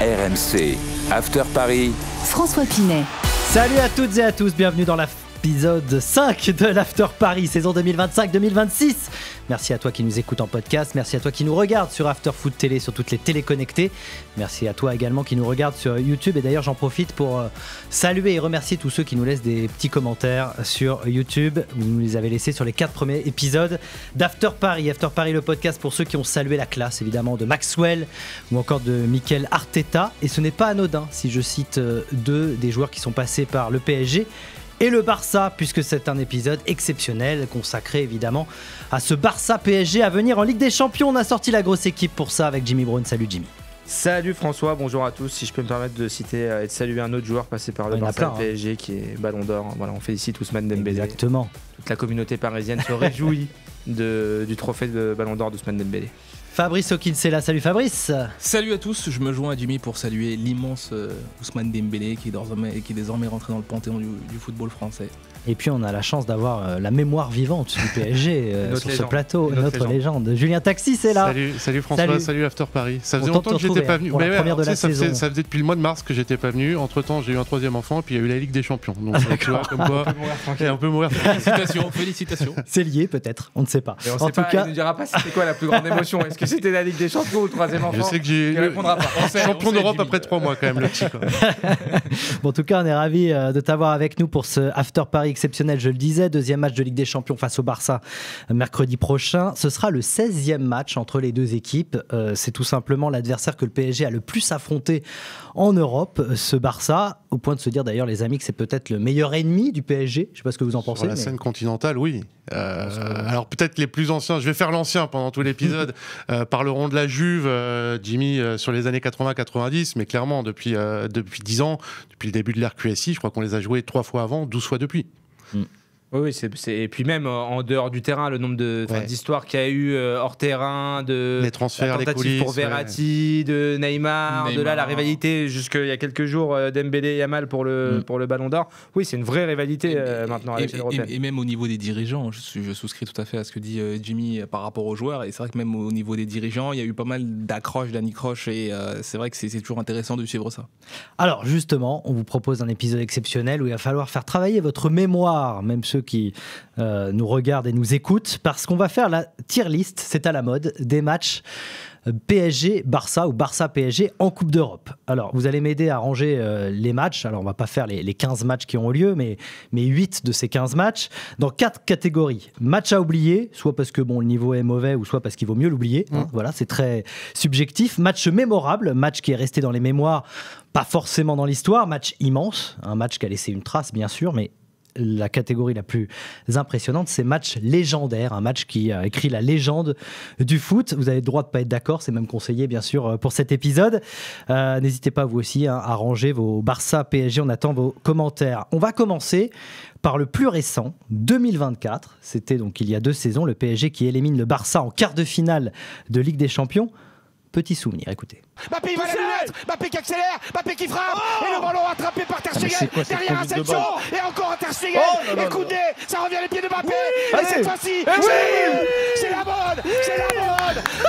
RMC, After Paris, François Pinet. Salut à toutes et à tous, bienvenue dans l'épisode 5 de l'After Paris, saison 2025-2026. Merci à toi qui nous écoute en podcast, merci à toi qui nous regarde sur After Foot Télé, sur toutes les télés connectées. Merci à toi également qui nous regarde sur YouTube. Et d'ailleurs, j'en profite pour saluer et remercier tous ceux qui nous laissent des petits commentaires sur YouTube. Vous nous les avez laissés sur les 4 premiers épisodes d'After Paris. After Paris, le podcast pour ceux qui ont salué la classe, évidemment, de Maxwell ou encore de Mikel Arteta. Et ce n'est pas anodin si je cite deux des joueurs qui sont passés par le PSG et le Barça, puisque c'est un épisode exceptionnel consacré évidemment à ce Barça PSG à venir en Ligue des Champions. On a sorti la grosse équipe pour ça avec Jimmy Brown. Salut Jimmy. Salut François, bonjour à tous. Si je peux me permettre de citer et de saluer un autre joueur passé par le Barça PSG qui est Ballon d'Or. Voilà, on félicite Ousmane Dembélé. Exactement. Toute la communauté parisienne se réjouit du trophée de Ballon d'Or d'Ousmane Dembélé. Fabrice Okinsella, salut Fabrice. Salut à tous, je me joins à Jimmy pour saluer l'immense Ousmane Dembélé qui est désormais rentré dans le panthéon du football français. Et puis on a la chance d'avoir la mémoire vivante du PSG sur ce plateau, notre légende. Julien Taxis c'est là. Salut François, salut After Paris. Ça faisait longtemps que j'étais pas venu. Ça faisait depuis le mois de mars que j'étais pas venu. Entre temps j'ai eu un troisième enfant et puis il y a eu la Ligue des Champions. Donc tu vois comme quoi on peut mourir. Félicitations. C'est lié peut-être, on ne sait pas. En tout cas, il ne dira pas c'était quoi la plus grande émotion. Est-ce que c'était la Ligue des Champions ou le troisième enfant? Je sais que j'ai répondra pas. Champion d'Europe après 3 mois quand même le petit. Bon, en tout cas on est ravis de t'avoir avec nous pour ce After Paris exceptionnel, je le disais. Deuxième match de Ligue des Champions face au Barça mercredi prochain. Ce sera le 16e match entre les deux équipes. C'est tout simplement l'adversaire que le PSG a le plus affronté en Europe, ce Barça, au point de se dire d'ailleurs les amis que c'est peut-être le meilleur ennemi du PSG. Je ne sais pas ce que vous en pensez. Sur la scène continentale, oui. Alors peut-être les plus anciens, je vais faire l'ancien pendant tout l'épisode, parleront de la Juve, Jimmy, sur les années 80-90, mais clairement depuis 10 ans, depuis le début de l'ère QSI, je crois qu'on les a joués 3 fois avant, 12 fois depuis. Oui, et puis même en dehors du terrain, le nombre d'histoires qu'il y a eu hors terrain, les transferts, les coulisses pour Verratti, de Neymar, de là la rivalité jusqu'il y a quelques jours Dembélé et Yamal pour le Ballon d'Or. Oui, c'est une vraie rivalité maintenant à l'échelle européenne. Et même au niveau des dirigeants, je souscris tout à fait à ce que dit Jimmy par rapport aux joueurs. Et c'est vrai que même au niveau des dirigeants, il y a eu pas mal d'accroches, d'anicroches, et c'est vrai que c'est toujours intéressant de suivre ça. Alors justement, on vous propose un épisode exceptionnel où il va falloir faire travailler votre mémoire, même ceux qui nous regardent et nous écoutent, parce qu'on va faire la tier list, c'est à la mode, des matchs PSG-Barça ou Barça-PSG en Coupe d'Europe. Alors, vous allez m'aider à ranger les matchs. Alors, on va pas faire les 15 matchs qui ont lieu, mais 8 de ces 15 matchs dans 4 catégories. Match à oublier, soit parce que le niveau est mauvais ou soit parce qu'il vaut mieux l'oublier. Voilà, c'est très subjectif. Match mémorable, match qui est resté dans les mémoires, pas forcément dans l'histoire. Match immense, un match qui a laissé une trace, bien sûr, mais la catégorie la plus impressionnante, c'est match légendaire, un match qui a écrit la légende du foot. Vous avez le droit de ne pas être d'accord, c'est même conseillé bien sûr pour cet épisode. N'hésitez pas vous aussi à ranger vos Barça PSG, on attend vos commentaires. On va commencer par le plus récent, 2024. C'était donc il y a 2 saisons, le PSG qui élimine le Barça en quart de finale de Ligue des Champions. Petit souvenir, écoutez. Mbappé, il va la lunette. Mbappé qui accélère, Mbappé qui frappe, et le ballon rattrapé par Ter Stegen, derrière Asensio, et encore un Ter Stegen, et Koundé, ça revient les pieds de Mbappé, et cette fois-ci, c'est la mode,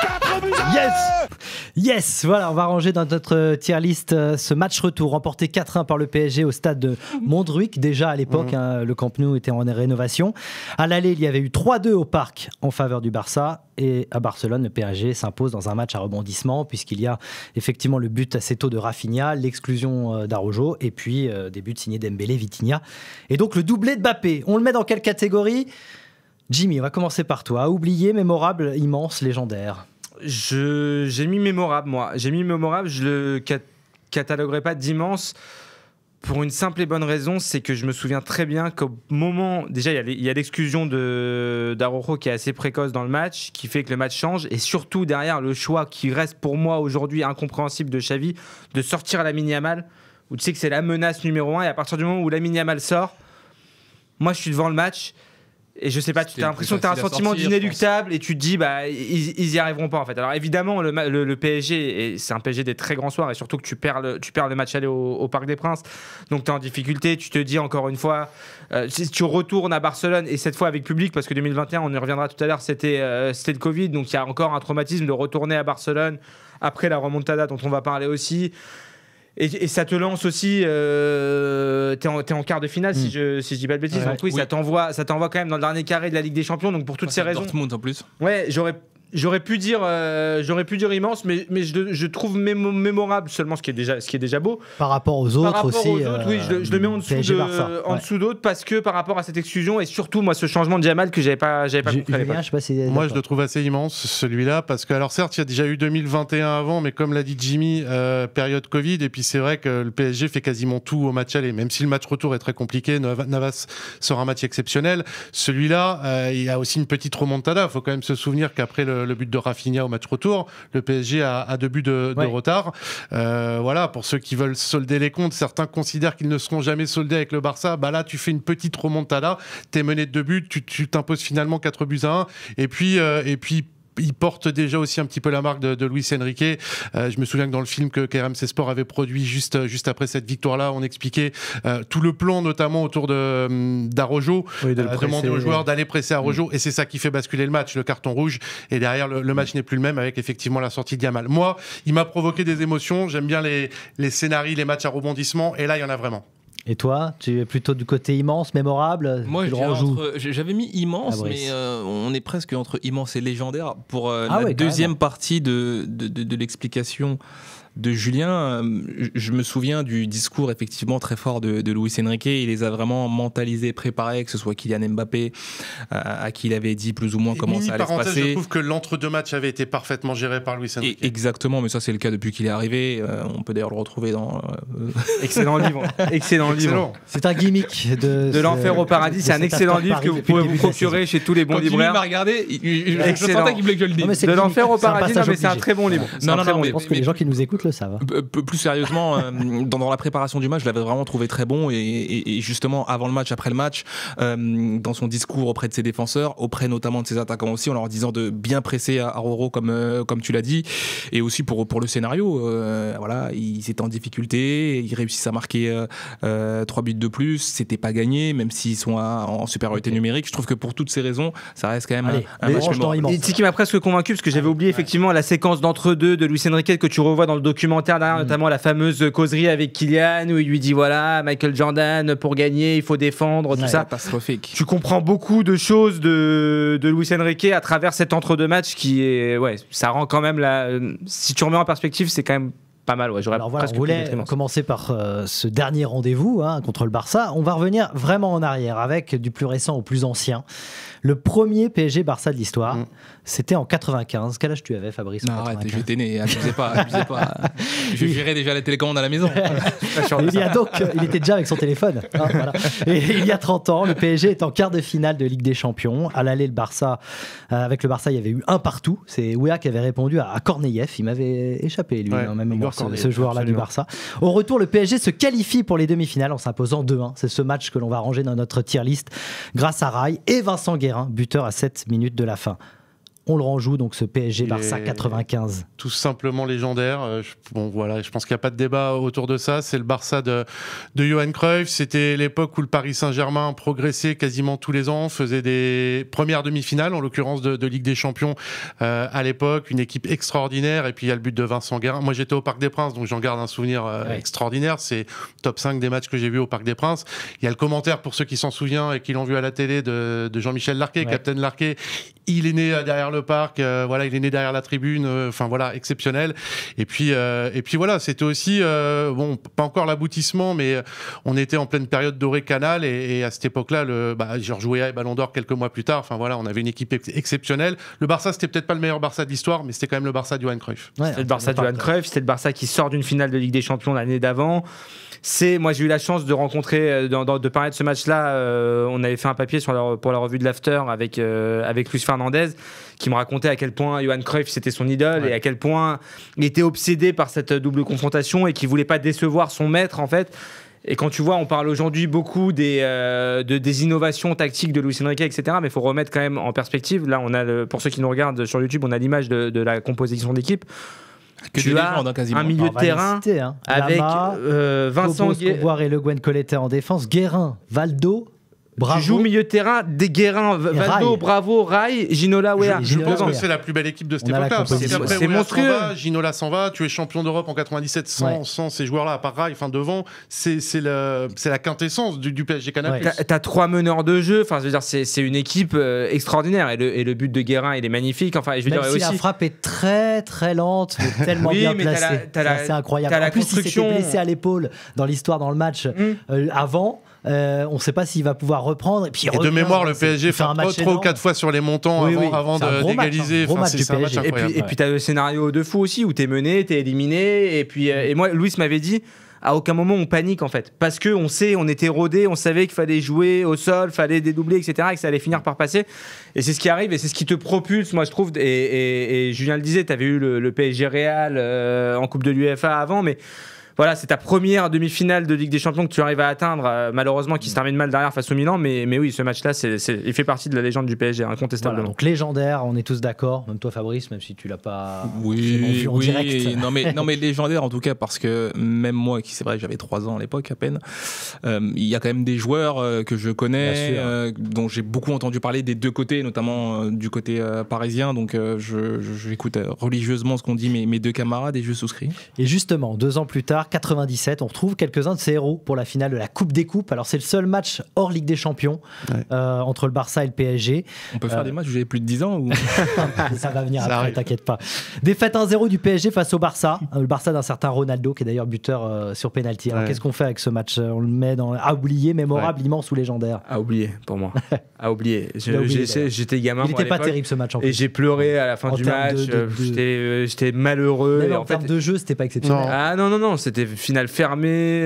4 buts à 2. Yes, voilà, on va ranger dans notre tier list ce match retour remporté 4-1 par le PSG au stade de Montjuïc. Déjà à l'époque, le Camp Nou était en rénovation. À l'aller, il y avait eu 3-2 au Parc en faveur du Barça. Et à Barcelone, le PSG s'impose dans un match à rebondissement puisqu'il y a effectivement le but assez tôt de Rafinha, l'exclusion d'Araujo et puis des buts signés Dembélé, Vitinha. Et donc le doublé de Mbappé. On le met dans quelle catégorie? Jimmy, on va commencer par toi. Oublié, mémorable, immense, légendaire. J'ai mis mémorable, moi. J'ai mis mémorable, je le cataloguerai pas d'immense. Pour une simple et bonne raison, c'est que je me souviens très bien qu'au moment... Déjà, il y a l'exclusion d'Araujo qui est assez précoce dans le match, qui fait que le match change. Et surtout, derrière, le choix qui reste pour moi aujourd'hui incompréhensible de Xavi, de sortir à Lamine Yamal, où tu sais que c'est la menace numéro 1. Et à partir du moment où Lamine Yamal sort, moi, je suis devant le match Et je sais pas, tu as l'impression que tu as un sentiment d'inéluctable et tu te dis, bah, ils y arriveront pas en fait. Alors évidemment, le PSG, et c'est un PSG des très grands soirs, et surtout que tu perds le match aller au Parc des Princes, donc tu es en difficulté. Tu te dis encore une fois, si tu retournes à Barcelone, et cette fois avec public, parce que 2021, on y reviendra tout à l'heure, c'était le Covid, donc il y a encore un traumatisme de retourner à Barcelone après la remontada dont on va parler aussi. Et ça te lance aussi, t'es en quart de finale si je dis pas de bêtises, donc oui. Ça t'envoie quand même dans le dernier carré de la Ligue des Champions, donc pour toutes ces raisons. Dortmund en plus. Ouais, j'aurais pu dire immense, mais je trouve mémorable seulement ce qui est déjà beau. Par rapport aux autres aussi. Oui, je le mets en dessous d'autres parce que par rapport à cette exclusion et surtout moi ce changement de Yamal que j'avais pas compris à l'époque. Moi je le trouve assez immense celui-là parce que alors certes il y a déjà eu 2021 avant, mais comme l'a dit Jimmy, période Covid, et puis c'est vrai que le PSG fait quasiment tout au match aller, même si le match retour est très compliqué. Navas sort un match exceptionnel. Celui-là, il y a aussi une petite remontada. Il faut quand même se souvenir qu'après le but de Rafinha au match retour, le PSG a 2 buts de retard. Voilà, pour ceux qui veulent solder les comptes, certains considèrent qu'ils ne seront jamais soldés avec le Barça. Bah là, tu fais une petite remontada, t'es mené de 2 buts, tu t'imposes finalement 4 buts à 1, et puis il porte déjà aussi un petit peu la marque de Luis Enrique. Je me souviens que dans le film que RMC Sport avait produit juste après cette victoire-là, on expliquait tout le plan, notamment autour d'Araujo, de demander aux joueurs d'aller presser Araujo, et c'est ça qui fait basculer le match, le carton rouge, et derrière le match n'est plus le même avec effectivement la sortie de Yamal. Moi, il m'a provoqué des émotions, j'aime bien les scénarios, les matchs à rebondissement, et là il y en a vraiment. Et toi, tu es plutôt du côté immense, mémorable? Moi, j'avais mis immense, mais on est presque entre immense et légendaire. Pour la deuxième partie de l'explication de Julien, je me souviens du discours effectivement très fort de Luis Enrique. Il les a vraiment mentalisés, préparés, que ce soit Kylian Mbappé, à qui il avait dit plus ou moins comment ça allait se passer. Je trouve que l'entre-deux matchs avait été parfaitement géré par Luis Enrique. Exactement, mais ça c'est le cas depuis qu'il est arrivé. On peut d'ailleurs le retrouver dans... Excellent livre. Excellent. C'est un gimmick de l'enfer au paradis. C'est un excellent livre que vous pouvez vous procurer chez tous les bons libraires. Quand Jimmy m'a regardé, je sentais qu'il voulait que je le dise. De l'enfer au paradis, mais c'est un très bon livre. Non, je pense que les gens qui nous écoutent le savent. Plus sérieusement, dans la préparation du match, je l'avais vraiment trouvé très bon, et justement avant le match, après le match, dans son discours auprès de ses défenseurs, auprès notamment de ses attaquants aussi, en leur disant de bien presser Araujo comme tu l'as dit, et aussi pour le scénario, voilà, ils étaient en difficulté, ils réussissent à marquer 3 buts de plus, c'était pas gagné, même s'ils sont en supériorité numérique. Je trouve que pour toutes ces raisons, ça reste quand même un match mémorable. Et c'est qui m'a presque convaincu, parce que j'avais oublié effectivement la séquence d'entre-deux de Luis Enrique que tu revois dans le documentaire derrière, notamment la fameuse causerie avec Kylian où il lui dit voilà, Michael Jordan, pour gagner il faut défendre, tout ça. Catastrophique. Tu comprends beaucoup de choses de Luis Enrique à travers cet entre-deux matchs qui est, ça rend quand même si tu remets en perspective, c'est quand même pas mal. Alors voilà, on voulait commencer par ce dernier rendez-vous contre le Barça. On va revenir vraiment en arrière avec du plus récent au plus ancien. Le premier PSG Barça de l'histoire, c'était en 95. Quel âge tu avais, Fabrice? Non, arrête, j'étais né, abusez pas. Je gérais déjà la télécommande à la maison. Il était déjà avec son téléphone. Voilà. Et il y a 30 ans, le PSG est en quart de finale de Ligue des Champions. À l'aller, le Barça, avec le Barça, il y avait eu 1 partout. C'est Ouéa qui avait répondu à Korneyev. Il m'avait échappé, lui, même ce joueur-là du Barça. Au retour, le PSG se qualifie pour les demi-finales en s'imposant 2-1. C'est ce match que l'on va ranger dans notre tier list grâce à Rai et Vincent Guérin, buteur à 7 minutes de la fin. On le renjoue, donc ce PSG Barça 95. Tout simplement légendaire. Je pense qu'il n'y a pas de débat autour de ça. C'est le Barça de Johan Cruyff. C'était l'époque où le Paris Saint-Germain progressait quasiment tous les ans, faisait des premières demi-finales, en l'occurrence de Ligue des Champions à l'époque. Une équipe extraordinaire. Et puis il y a le but de Vincent Guérin. Moi j'étais au Parc des Princes, donc j'en garde un souvenir extraordinaire. C'est top 5 des matchs que j'ai vus au Parc des Princes. Il y a le commentaire, pour ceux qui s'en souviennent et qui l'ont vu à la télé, de Jean-Michel Larquet, Captain Larquet. Il est né derrière le parc, il est né derrière la tribune, exceptionnel. Et puis voilà, c'était aussi, pas encore l'aboutissement, mais on était en pleine période dorée Canal, et à cette époque-là, Georges Weah et Ballon d'Or quelques mois plus tard. On avait une équipe exceptionnelle. Le Barça, c'était peut-être pas le meilleur Barça de l'histoire, mais c'était quand même le Barça de Johan Cruyff. C'était le Barça de Johan Cruyff, c'était le Barça qui sort d'une finale de Ligue des Champions l'année d'avant. Moi j'ai eu la chance de rencontrer, de parler de ce match-là, on avait fait un papier pour la revue de l'After avec Luis Fernandez, qui me racontait à quel point Johan Cruyff c'était son idole, et à quel point il était obsédé par cette double confrontation et qu'il voulait pas décevoir son maître en fait. Et quand tu vois, on parle aujourd'hui beaucoup des innovations tactiques de Luis Enrique, etc. Mais il faut remettre quand même en perspective. Là, on a pour ceux qui nous regardent sur YouTube, on a l'image de la composition d'équipe. Tu as un milieu de terrain avec Vincent Guérin et Le Guen Colletter en défense, Guérin, Valdo. Bravo. Tu joues milieu de terrain, des Guérin, Valdo, Bravo, Rai, Ginola, Wea. Je pense que c'est la plus belle équipe de cette époque-là. C'est monstrueux. Ginola s'en va, tu es champion d'Europe en 97 sans ces joueurs-là, à part Rai, enfin devant, c'est la quintessence du PSG Canal+. T'as 3 meneurs de jeu, enfin je veux dire c'est une équipe extraordinaire et le but de Guérin il est magnifique. Enfin je veux dire si la frappe est très très lente, mais tellement bien placée, c'est incroyable. En plus, il s'était blessé à l'épaule dans l'histoire dans le match avant. On ne sait pas s'il va pouvoir reprendre. Et puis de mémoire, le PSG fait 3 ou 4 fois sur les montants avant d'égaliser. C'est un match incroyable. Et puis tu as le scénario de fou aussi où tu es mené, tu es éliminé. Et puis et moi, Louis m'avait dit à aucun moment on panique en fait. Parce qu'on sait, on était rodés, on savait qu'il fallait jouer au sol, fallait dédoubler, etc. Et que ça allait finir par passer. Et c'est ce qui arrive et c'est ce qui te propulse, moi je trouve. Et Julien le disait, tu avais eu le PSG Real en Coupe de l'UEFA avant, mais. Voilà, c'est ta première demi-finale de Ligue des Champions que tu arrives à atteindre, malheureusement qui se termine mal derrière face au Milan, mais oui, ce match-là, il fait partie de la légende du PSG, incontestablement. Voilà, donc légendaire, on est tous d'accord, même toi Fabrice, même si tu l'as pas vu en direct. Non mais légendaire en tout cas, parce que même moi, c'est vrai, j'avais 3 ans à l'époque à peine, il y a quand même des joueurs que je connais, dont j'ai beaucoup entendu parler des deux côtés, notamment du côté parisien, donc j'écoute religieusement ce qu'ont dit mes 2 camarades et je souscris. Et justement, 2 ans plus tard, 97, on retrouve quelques-uns de ces héros pour la finale de la Coupe des Coupes. Alors c'est le seul match hors Ligue des Champions entre le Barça et le PSG. On peut faire des matchs où j'avais plus de 10 ans ou... Ça va venir après, t'inquiète pas. Défaite 1-0 du PSG face au Barça. Le Barça d'un certain Ronaldo qui est d'ailleurs buteur sur penalty. Alors qu'est-ce qu'on fait avec ce match? On le met à oublier, mémorable, immense ou légendaire? À oublier pour moi. À oublier. J'étais gamin. Il n'était pas terrible ce match en plus. Et j'ai pleuré à la fin du match. J'étais malheureux. Même en termes de jeu, c'était pas exceptionnel. Ah non, c'était finale fermée.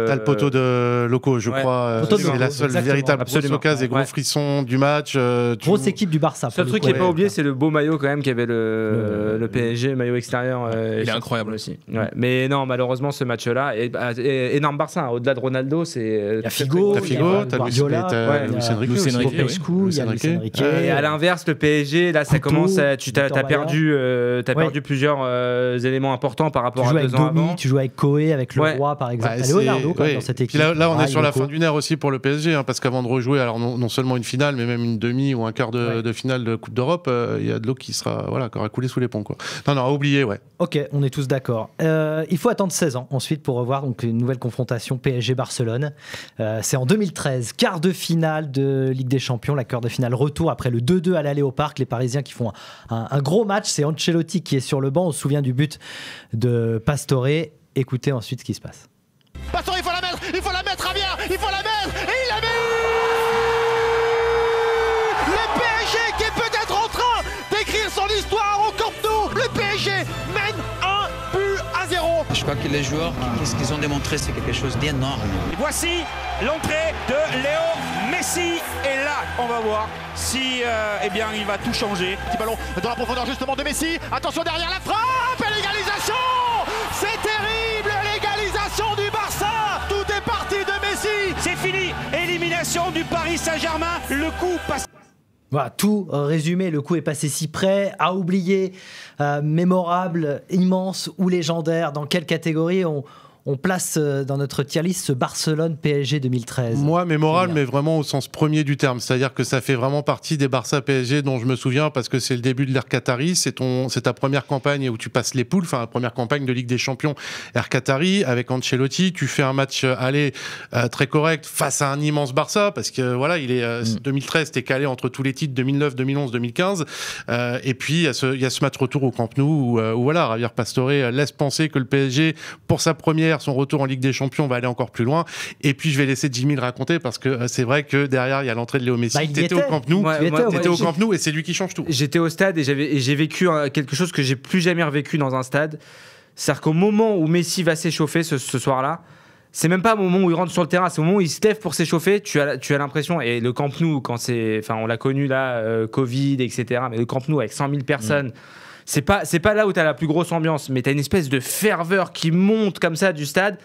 T'as le poteau de Loco, je crois. C'est la seule véritable grosse occasion et gros frisson du match. Grosse équipe du Barça. Le seul truc qui n'est pas oublié, c'est le beau maillot quand même qu'avait le PSG, maillot extérieur. Il est incroyable aussi. Mais non, malheureusement, ce match-là, énorme Barça. Au-delà de Ronaldo, c'est. Il y a Figo, t'as Luis Enrique. Et à l'inverse, le PSG, là, ça commence. Tu as perdu plusieurs éléments importants par rapport à 2 ans avant. Tu joues avec Koé, avec Leroy par exemple. Leonardo dans cette équipe. Là, on est sur la fin d'une ère aussi pour le PSG, parce qu'avant de rejouer, alors non seulement une finale, mais même une demi ou un quart de finale de Coupe d'Europe, il y a de l'eau qui aura coulé sous les ponts. Non, à oublier, Ok, on est tous d'accord. Il faut attendre 16 ans ensuite pour revoir donc une nouvelle confrontation PSG-Barcelone. C'est en 2013, quart de finale de Ligue des Champions, la quart de finale retour après le 2-2 à l'aller au Parc. Les Parisiens qui font un gros match. C'est Ancelotti qui est sur le banc. On se souvient du but de Pastore. Écoutez ensuite ce qui se passe. Pastore, il faut la mettre, Javier, il faut la mettre, et il la met. Le PSG qui est peut-être en train d'écrire son histoire au Camp Nou. Le PSG mène 1-0. Je crois que les joueurs, ce qu'ils ont démontré, c'est quelque chose d'énorme. Voici l'entrée de Léo Messi, et là, on va voir si il va tout changer. Petit ballon dans la profondeur justement de Messi. Attention derrière la frappe et l'égalisation. C'est terrible, l'égalisation du Barça. Tout est parti de Messi. C'est fini, élimination du Paris Saint-Germain. Le coup passe. Voilà, tout résumé, le coup est passé si près, à oublier, mémorable, immense ou légendaire. Dans quelle catégorie on place dans notre tier list ce Barcelone PSG 2013? Moi, mémorable, mais vraiment au sens premier du terme. C'est-à-dire que ça fait vraiment partie des Barça PSG dont je me souviens parce que c'est le début de l'ère Qatari. C'est ta première campagne où tu passes les poules, enfin la première campagne de Ligue des Champions ère Qatari avec Ancelotti. Tu fais un match aller très correct face à un immense Barça parce que voilà, 2013, t'es calé entre tous les titres 2009, 2011, 2015. Et puis il y a ce match retour au Camp Nou où voilà, Javier Pastore laisse penser que le PSG, pour sa première, son retour en Ligue des Champions, va aller encore plus loin. Et puis je vais laisser Jimmy le raconter parce que c'est vrai que derrière il y a l'entrée de Léo Messi. T'étais au Camp Nou, au Camp Nou et c'est lui qui change tout. J'étais au stade et j'ai vécu quelque chose que j'ai plus jamais revécu dans un stade. C'est-à-dire qu'au moment où Messi va s'échauffer ce soir-là, c'est même pas au moment où il rentre sur le terrain, c'est au moment où il se lève pour s'échauffer. Tu as l'impression, et le Camp Nou, on l'a connu là, Covid, etc. Mais le Camp Nou avec 100 000 personnes. C'est pas là où t'as la plus grosse ambiance, mais t'as une espèce de ferveur qui monte comme ça du stade.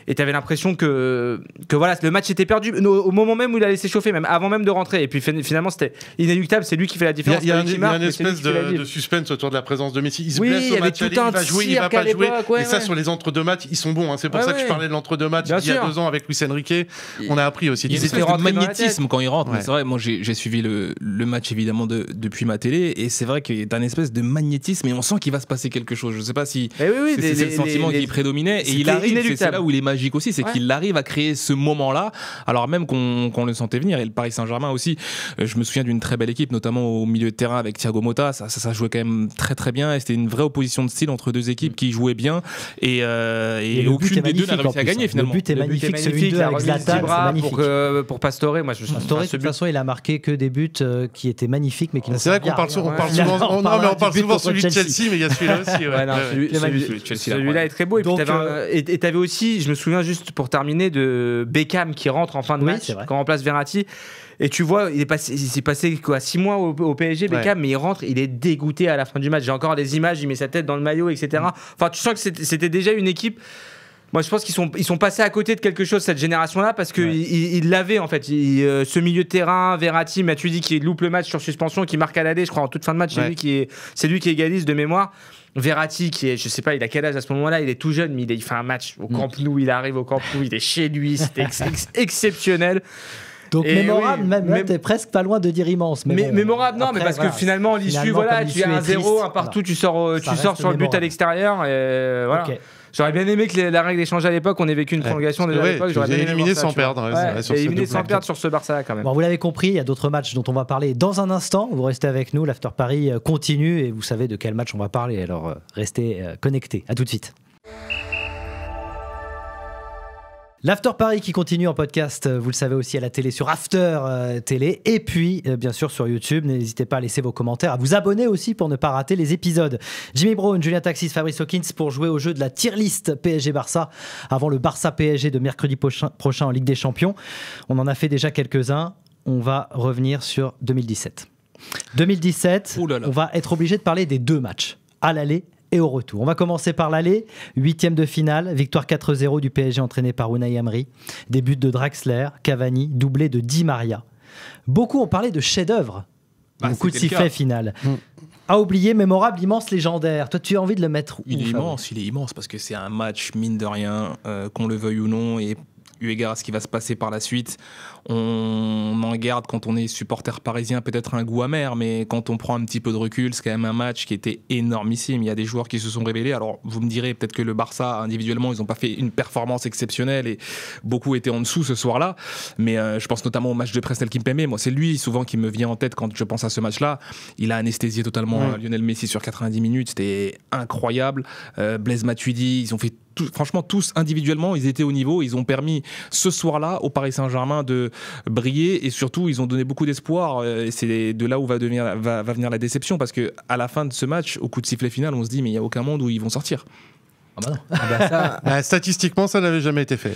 Et tu avais l'impression que voilà, le match était perdu au moment même où il allait s'échauffer, même avant même de rentrer. Et puis finalement, c'était inéluctable. C'est lui qui fait la différence. Il y a une espèce de suspense autour de la présence de Messi. Il se blesse au match aller, il va jouer, il va pas jouer. Et ça, sur les entre-deux matchs, ils sont bons. C'est pour ça que je parlais de l'entre-deux matchs il y a 2 ans avec Luis Enrique. On a appris aussi. Ils étaient rentrés magnétisme quand ils rentrent. C'est vrai, moi j'ai suivi le match évidemment depuis ma télé et c'est vrai qu'il y a un espèce de magnétisme et on sent qu'il va se passer quelque chose. Je sais pas si c'est le sentiment qui prédominait et il arrive. C'est là où il est magique aussi, c'est qu'il arrive à créer ce moment-là, alors même qu'on le sentait venir. Et le Paris Saint-Germain aussi, je me souviens d'une très belle équipe, notamment au milieu de terrain avec Thiago Motta. Ça jouait quand même très très bien et c'était une vraie opposition de style entre deux équipes qui jouaient bien et aucune des deux n'a réussi à gagner finalement. Le but est magnifique, celui de avec Zlatan, c'est magnifique. Pour Pastore, moi je Pastore, de toute façon, il a marqué que des buts qui étaient magnifiques, mais qui ne C'est vrai qu'on parle souvent celui de Chelsea, mais il y a celui-là aussi. Celui-là est très beau. Et t'avais aussi, je me souviens juste pour terminer, de Beckham qui rentre en fin de match, quand on remplace Verratti. Et tu vois, il s'est passé quoi, 6 mois au PSG, Beckham, mais il rentre, il est dégoûté à la fin du match. J'ai encore des images, il met sa tête dans le maillot, etc. Enfin, tu sens que c'était déjà une équipe. Moi, je pense qu'ils sont passés à côté de quelque chose, cette génération-là, parce qu'ils l'avaient, en fait. Ce milieu de terrain, Verratti, Matuidi qui loupe le match sur suspension, qui marque à l'aller, je crois, en toute fin de match, c'est lui qui égalise de mémoire. Verratti, qui est, je sais pas, il a quel âge à ce moment-là, il est tout jeune, mais il fait un match au Camp Nou, il arrive au Camp Nou, il est chez lui, c'était exceptionnel. Donc mémorable, même t'es presque pas loin de dire immense. Mémorable, non, mais parce que finalement, l'issue, voilà, tu as un 0, un partout, tu sors sur le but à l'extérieur, et voilà. J'aurais bien aimé que la règle ait changé à l'époque, on ait vécu une prolongation déjà à l'époque. J'aurais bien aimé éliminé sans perdre. Éliminé sans perdre sur ce Barça quand même. Bon, vous l'avez compris, il y a d'autres matchs dont on va parler dans un instant. Vous restez avec nous, l'After Paris continue et vous savez de quel match on va parler. Alors restez connectés. À tout de suite. L'After Paris qui continue en podcast, vous le savez aussi à la télé sur After Télé et puis bien sûr sur YouTube. N'hésitez pas à laisser vos commentaires, à vous abonner aussi pour ne pas rater les épisodes. Jimmy Brown, Julien Taxis, Fabrice Hawkins pour jouer au jeu de la tier list PSG-Barça avant le Barça-PSG de mercredi prochain en Ligue des Champions. On en a fait déjà quelques-uns. On va revenir sur 2017. 2017, on va être obligé de parler des 2 matchs, à l'aller et au retour. On va commencer par l'aller, 8e de finale, victoire 4-0 du PSG entraîné par Unai Emery, des buts de Draxler, Cavani, doublé de Di Maria. Beaucoup ont parlé de chef-d'œuvre, le coup de sifflet final. À oublier, mémorable, immense, légendaire. Toi, tu as envie de le mettre où? Il est immense parce que c'est un match, mine de rien, qu'on le veuille ou non, et eu égard à ce qui va se passer par la suite, on en garde quand on est supporter parisien peut-être un goût amer, mais quand on prend un petit peu de recul, c'est quand même un match qui était énormissime. Il y a des joueurs qui se sont révélés. Alors vous me direz peut-être que le Barça individuellement ils n'ont pas fait une performance exceptionnelle et beaucoup étaient en dessous ce soir-là, mais je pense notamment au match de Presnel Kimpembe. Moi c'est lui souvent qui me vient en tête quand je pense à ce match-là. Il a anesthésié totalement Lionel Messi sur 90 minutes, c'était incroyable. Blaise Matuidi, ils ont fait franchement tous individuellement ils étaient au niveau, ils ont permis ce soir-là au Paris Saint-Germain de briller et surtout ils ont donné beaucoup d'espoir et c'est de là où va venir la déception parce que à la fin de ce match au coup de sifflet final on se dit mais il n'y a aucun monde où ils vont sortir. Statistiquement, ça n'avait jamais été fait.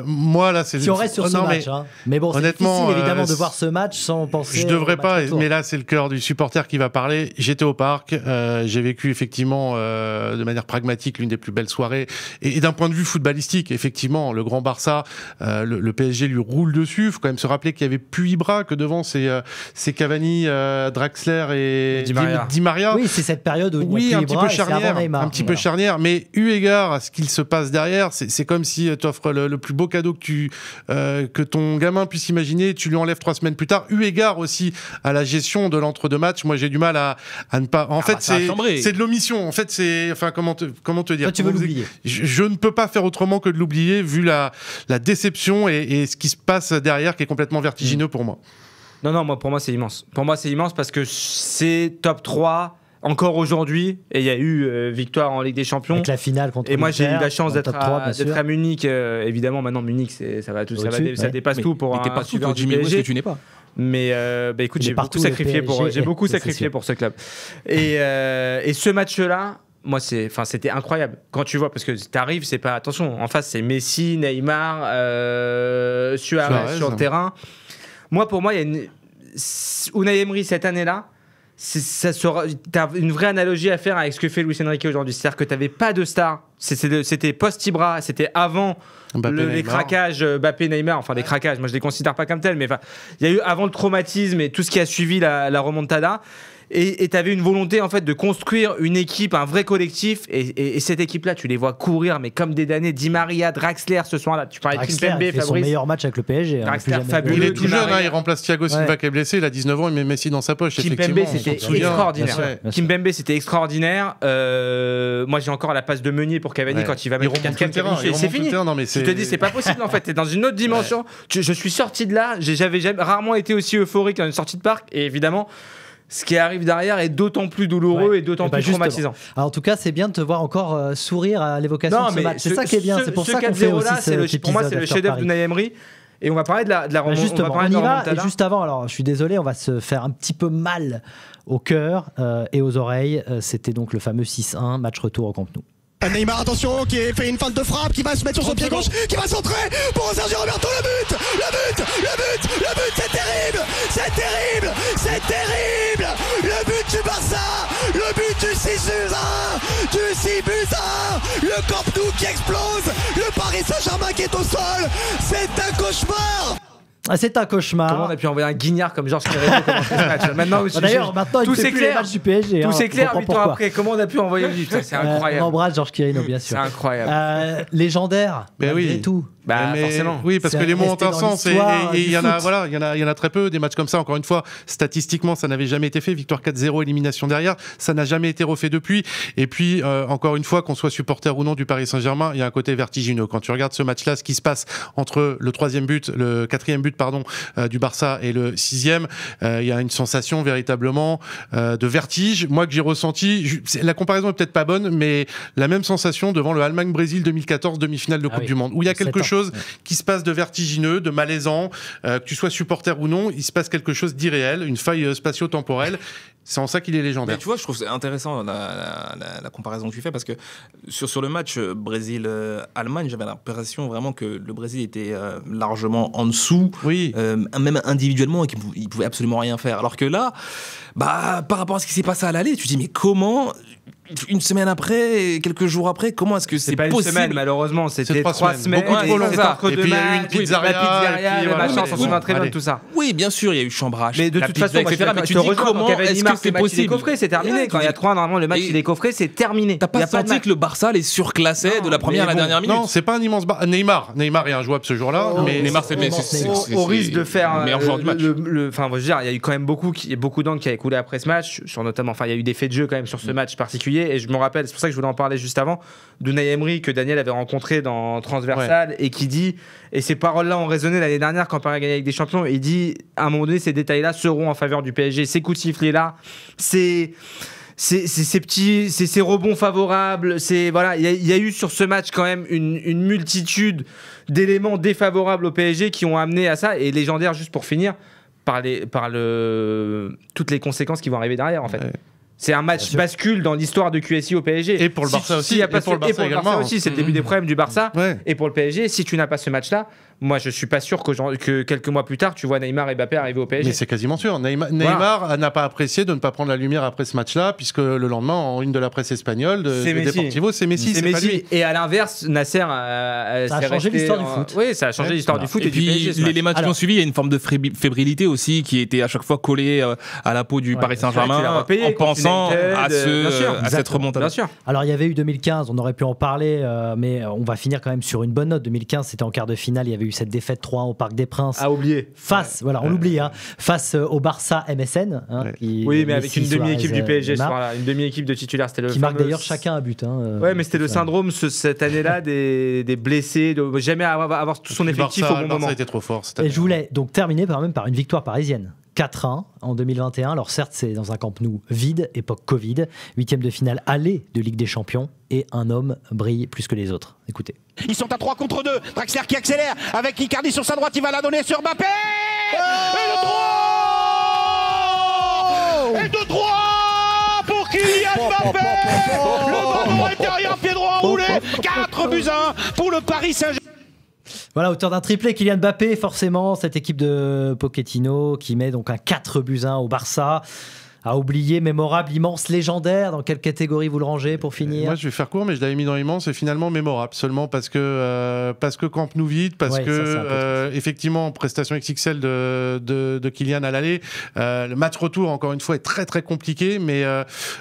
Moi, là, c'est. Si on reste sur ce match, mais bon, c'est difficile évidemment de voir ce match sans penser. Je devrais pas, mais là, c'est le cœur du supporter qui va parler. J'étais au parc, j'ai vécu effectivement de manière pragmatique l'une des plus belles soirées. Et d'un point de vue footballistique, effectivement, le grand Barça, le PSG lui roule dessus. Il faut quand même se rappeler qu'il y avait plus Ibra que devant c'est Cavani, Draxler et Di Maria. Oui, c'est cette période où il y a un petit peu charnière, charnière, mais eu égard à ce qu'il se passe derrière, c'est comme si tu offres le plus beau cadeau que ton gamin puisse imaginer, tu lui enlèves 3 semaines plus tard, eu égard aussi à la gestion de l'entre-deux matchs. Moi j'ai du mal à ne pas... En fait c'est de l'omission, en fait c'est... Enfin comment te dire, toi, tu veux l'oublier. Je ne peux pas faire autrement que de l'oublier vu la déception et ce qui se passe derrière qui est complètement vertigineux pour moi. Non, pour moi c'est immense. Pour moi c'est immense parce que c'est top 3 encore aujourd'hui, et il y a eu victoire en Ligue des Champions. Avec la finale contre et moi j'ai eu la chance d'être à Munich. Évidemment, maintenant Munich, ça dépasse tout pour un suiveur du PSG. Que tu n'es pas. Mais écoute, j'ai beaucoup sacrifié pour ce club. Et ce match-là, moi, c'était incroyable. Quand tu vois, parce que t'arrives, c'est pas... Attention, en face, c'est Messi, Neymar, Suarez sur le terrain. Pour moi, il y a Unai Emery cette année-là. t'as une vraie analogie à faire avec ce que fait Luis Enrique aujourd'hui. C'est-à-dire que t'avais pas de star. C'était post-Ibra, c'était avant les craquages Mbappé, Neymar, enfin des craquages, moi je les considère pas comme tels, mais il y a eu avant le traumatisme et tout ce qui a suivi la remontada. Et tu avais une volonté en fait de construire une équipe, un vrai collectif, et cette équipe-là, tu les vois courir, mais comme des damnés. Di Maria, Draxler ce soir-là. Tu parlais de Kimpembe, il fait son meilleur match avec le PSG. Draxler fabuleux. Il est tout jeune, il remplace Thiago Silva qui est blessé. Il a 19 ans, il met Messi dans sa poche. Kimpembe, c'était extraordinaire. Kimpembe, c'était extraordinaire. Moi, j'ai encore la passe de Meunier pour Cavani quand il va mettre 4-4. C'est fini. Je te dis, c'est pas possible en fait. T'es dans une autre dimension. Je suis sorti de là. J'avais rarement été aussi euphorique dans une sortie de parc. Et évidemment, ce qui arrive derrière est d'autant plus douloureux et d'autant plus traumatisant. Alors, en tout cas, c'est bien de te voir encore sourire à l'évocation de ce match. C'est ça qui est bien. C'est pour ça qu'on fait aussi cet épisode. Pour moi, c'est le chef-d'œuvre d'Unai Emery. Et on va parler de la remontada. Justement, on y va. Et juste avant, alors je suis désolé, on va se faire un petit peu mal au cœur et aux oreilles. C'était donc le fameux 6-1, match retour au Camp Nou. Neymar, attention, qui fait une feinte de frappe, qui va se mettre sur son pied gauche, qui va centrer pour Sergio Roberto, le but, c'est terrible, le but du Barça, le but du 6-1, le Camp Nou qui explose, le Paris Saint-Germain qui est au sol, c'est un cauchemar. C'est un cauchemar. Comment on a pu envoyer un guignard comme Georges Kéréno commencer ce match? Maintenant, tout c'est clair. Du PSG, tout c'est clair 8 ans après. Comment on a pu envoyer lui? C'est incroyable. On embrasse Georges Kéréno, bien sûr. C'est incroyable. Légendaire. Oui. Tout. Forcément. Oui, parce que les mots ont un sens et il y en a très peu des matchs comme ça. Encore une fois, statistiquement, ça n'avait jamais été fait. Victoire 4-0, élimination derrière, ça n'a jamais été refait depuis. Et puis, encore une fois, qu'on soit supporter ou non du Paris Saint-Germain, il y a un côté vertigineux. Quand tu regardes ce match-là, ce qui se passe entre le quatrième but, du Barça et le 6e, il y a une sensation véritablement de vertige. Moi, que j'ai ressenti, la comparaison est peut-être pas bonne, mais la même sensation devant le Allemagne-Brésil 2014, demi-finale de Coupe du Monde, où il y a quelque chose qui se passe de vertigineux, de malaisant, que tu sois supporter ou non, il se passe quelque chose d'irréel, une faille spatio-temporelle. C'est en ça qu'il est légendaire. Mais tu vois, je trouve c'est intéressant la comparaison que tu fais, parce que sur le match Brésil-Allemagne, j'avais l'impression vraiment que le Brésil était largement en dessous, même individuellement, et qu'il pouvait absolument rien faire. Alors que là, par rapport à ce qui s'est passé à l'aller, tu te dis mais comment, une semaine après, quelques jours après, comment est-ce que c'est possible? Pas une semaine, malheureusement, c'était 3 semaines. Beaucoup trop long. Et puis il y a eu une pizzeria, le machin, on s'en souvient très bien de tout ça. Oui, bien sûr, il y a eu chambrage. Mais de toute façon, etc. Mais tu dis comment est-ce que c'est possible? C'est terminé. Quand il y a 3, normalement, le match il est coffré, c'est terminé. T'as pas senti que le Barça les surclassait de la première à la dernière minute? Non, c'est pas un immense Neymar est injouable ce jour-là. Mais Neymar, c'est au risque de faire le meilleur joueur du match. Enfin, je veux dire, il y a eu quand même beaucoup d'encre qui a écoulé après ce match, sur notamment, enfin, il y a eu des faits de jeu quand même sur ce match particulier. Et je me rappelle, c'est pour ça que je voulais en parler juste avant, d'Unai Emery que Daniel avait rencontré dans Transversal et qui dit, et ces paroles-là ont résonné l'année dernière quand Paris a gagné avec des champions, il dit à un moment donné, ces détails-là seront en faveur du PSG, ces coups de sifflet-là, ces rebonds favorables, voilà, il y a eu sur ce match quand même une multitude d'éléments défavorables au PSG qui ont amené à ça, et légendaire, juste pour finir, par toutes les conséquences qui vont arriver derrière en fait. Ouais. C'est un match bascule dans l'histoire de QSI au PSG. Et pour le Barça aussi. Et pour le Barça aussi, c'est le début des problèmes du Barça. Ouais. Et pour le PSG, si tu n'as pas ce match-là, moi je suis pas sûr que quelques mois plus tard, tu vois Neymar et Mbappé arriver au PSG. Mais c'est quasiment sûr. Neymar n'a pas apprécié de ne pas prendre la lumière après ce match-là, puisque le lendemain, en une de la presse espagnole, de Deportivo, c'est Messi. C'est pas lui. Et à l'inverse, Nasser ça a changé l'histoire du foot. Oui, ça a changé l'histoire du foot et du PSG. Les matchs qui ont suivi, il y a une forme de fébrilité aussi qui était à chaque fois collée à la peau du Paris Saint-Germain en pensant à cette remontada. Alors il y avait eu 2015, on aurait pu en parler, mais on va finir quand même sur une bonne note. 2015, c'était en quart de finale, il y avait eu cette défaite 3-1 au Parc des Princes. À oublier. On l'oublie, face au Barça MSN. Oui, mais avec une demi-équipe du PSG, une demi-équipe de titulaires. Qui marque d'ailleurs chacun un but. Ouais, mais c'était le syndrome cette année-là des blessés, de jamais avoir tout son effectif au bon moment. Ça a été trop fort. Et je voulais donc terminer par une victoire parisienne. 4-1 en 2021. Alors certes, c'est dans un Camp Nou vide, époque Covid, 8e de finale aller de Ligue des Champions, et un homme brille plus que les autres. Écoutez. Ils sont à 3 contre 2. Draxler qui accélère avec Icardi sur sa droite, il va la donner sur Mbappé. Et le 3 Et de 3 pour Kylian Mbappé. Le ballon intérieur, pied droit enroulé. 4-1 pour le Paris Saint-Germain. Voilà, auteur d'un triplé, Kylian Mbappé, forcément, cette équipe de Pochettino qui met donc un 4-1 au Barça. à oublier, mémorable, immense, légendaire. Dans quelle catégorie vous le rangez pour finir? Moi, je vais faire court, mais je l'avais mis dans immense et finalement mémorable. Seulement parce que Camp Nou vide, parce que effectivement, prestation XXL de Kylian à l'aller. Le match retour, encore une fois, est très très compliqué, mais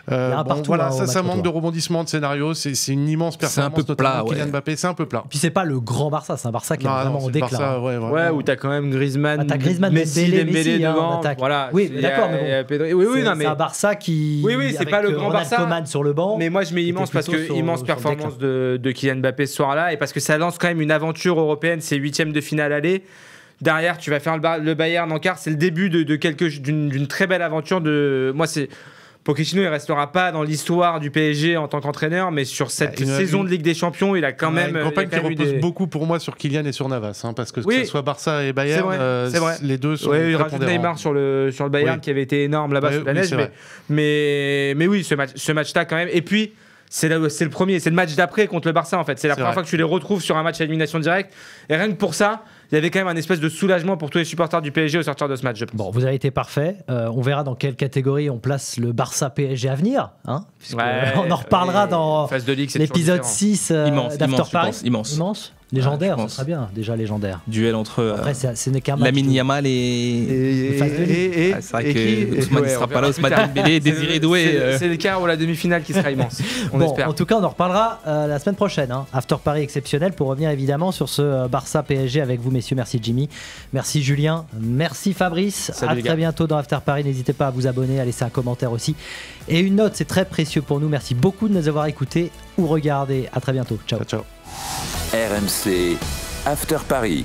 voilà, ça manque de rebondissement de scénario. C'est une immense performance. C'est un peu plat, Kylian Mbappé, c'est un peu plat. Puis c'est pas le grand Barça, c'est un Barça qui est vraiment au déclin. Barça, ouais, où t'as quand même Griezmann, t'as Griezmann, Messi devant. Voilà. Oui, d'accord, mais bon, c'est un Barça qui. Oui, c'est pas le grand Barça. Coman sur le banc. Mais moi, je mets immense parce que immense performance de Kylian Mbappé ce soir-là et parce que ça lance quand même une aventure européenne. C'est 8e de finale aller. Derrière, tu vas faire le Bayern en quart. C'est le début d'une très belle aventure. Moi, c'est Pochettino, il restera pas dans l'histoire du PSG en tant qu'entraîneur, mais sur cette saison de Ligue des Champions, il a quand même. Une campagne qui repose beaucoup pour moi sur Kylian et sur Navas, parce que ce soit Barça et Bayern, c'est vrai. les deux sont. Oui, il rajoute Neymar sur le Bayern qui avait été énorme là-bas sous la neige, mais oui, ce match-là quand même. Et puis. C'est le premier, c'est le match d'après contre le Barça en fait. C'est la première fois que tu les retrouves sur un match à élimination directe. Et rien que pour ça, il y avait quand même un espèce de soulagement pour tous les supporters du PSG au sortir de ce match, je pense. Bon, vous avez été parfait. On verra dans quelle catégorie on place le Barça PSG à venir. On en reparlera dans l'épisode 6 d'After Paris. Immense. Légendaire, ce serait bien, déjà légendaire. Duel entre Lamine Yamal et c'est vrai que Ousmane ne sera pas là, Ousmane Dembélé, Désiré Doué. C'est l'écart ou la demi-finale qui sera immense. On espère. En tout cas, on en reparlera la semaine prochaine. After Paris exceptionnel pour revenir évidemment sur ce Barça PSG avec vous, messieurs. Merci Jimmy, merci Julien, merci Fabrice. À très bientôt dans After Paris. N'hésitez pas à vous abonner, à laisser un commentaire aussi. Et une note, c'est très précieux pour nous. Merci beaucoup de nous avoir écoutés ou regardés. À très bientôt. Ciao. RMC After Paris.